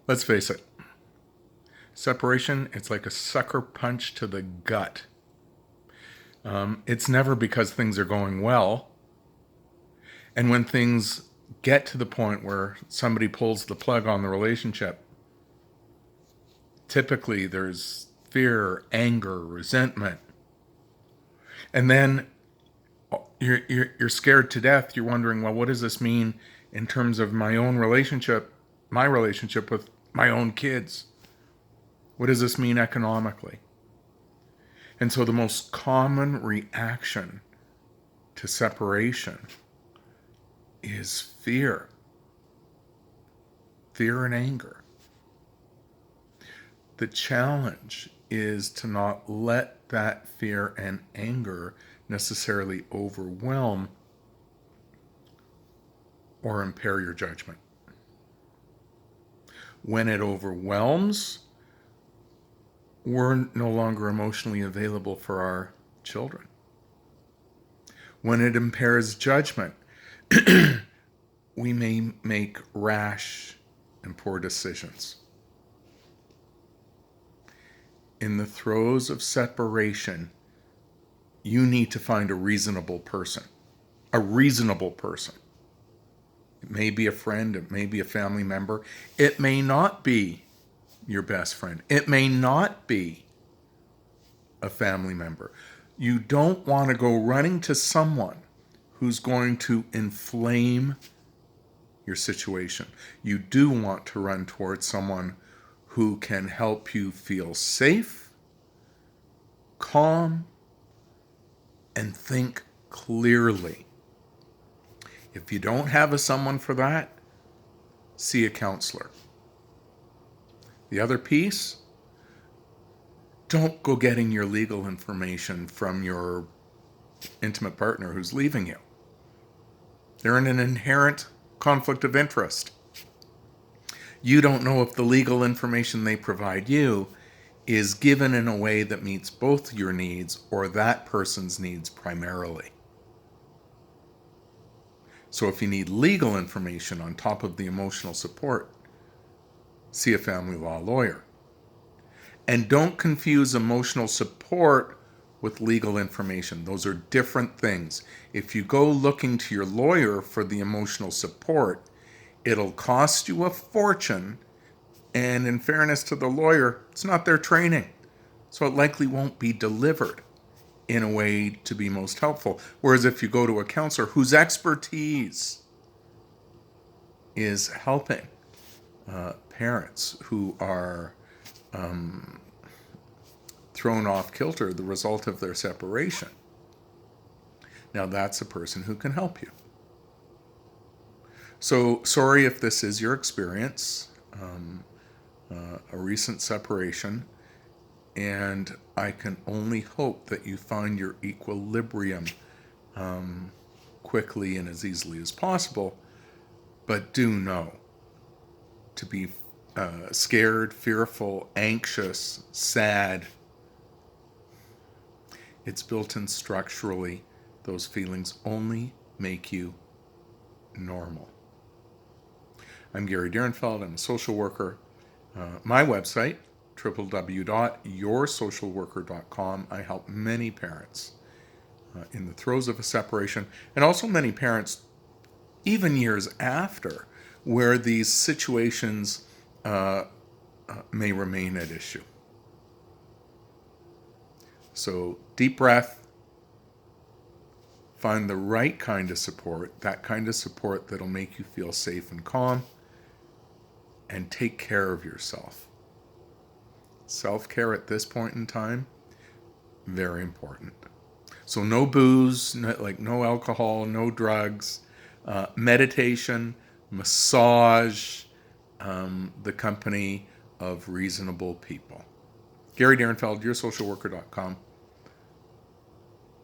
Let's face it, separation, it's like a sucker punch to the gut. It's never because things are going well. And when things get to the point where somebody pulls the plug on the relationship, typically there's fear, anger, resentment. And then you're scared to death. You're wondering, well, what does this mean in terms of my own relationship, my relationship with my own kids? What does this mean economically? And so the most common reaction to separation is fear. Fear and anger. The challenge is to not let that fear and anger necessarily overwhelm or impair your judgment. When it overwhelms, we're no longer emotionally available for our children. When it impairs judgment, we may make rash and poor decisions. In the throes of separation, you need to find a reasonable person. A reasonable person. It may be a friend, it may be a family member, it may not be your best friend, it may not be a family member. You don't want to go running to someone who's going to inflame your situation. You do want to run towards someone who can help you feel safe, calm, and think clearly. If you don't have someone for that, see a counselor. The other piece, don't go getting your legal information from your intimate partner who's leaving you. They're in an inherent conflict of interest. You don't know if the legal information they provide you is given in a way that meets both your needs or that person's needs primarily. So if you need legal information on top of the emotional support, see a family law lawyer. And don't confuse emotional support with legal information. Those are different things. If you go looking to your lawyer for the emotional support, it'll cost you a fortune. And in fairness to the lawyer, it's not their training. So it likely won't be delivered in a way to be most helpful. Whereas if you go to a counselor whose expertise is helping parents who are thrown off kilter the result of their separation, now that's a person who can help you. So sorry if this is your experience, a recent separation, and I can only hope that you find your equilibrium quickly and as easily as possible. But do know, to be scared, fearful, anxious, sad, it's built in structurally. Those feelings only make you normal. I'm Gary Dierenfeld. I'm a social worker. My website, www.yoursocialworker.com. I help many parents in the throes of a separation, and also many parents even years after, where these situations may remain at issue. So deep breath, find the right kind of support, that kind of support that'll make you feel safe and calm, and take care of yourself. Self-care at this point in time, very important. So no booze, no alcohol, no drugs, meditation, massage, the company of reasonable people. Gary Dierenfeld, yoursocialworker.com.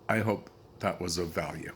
I hope that was of value.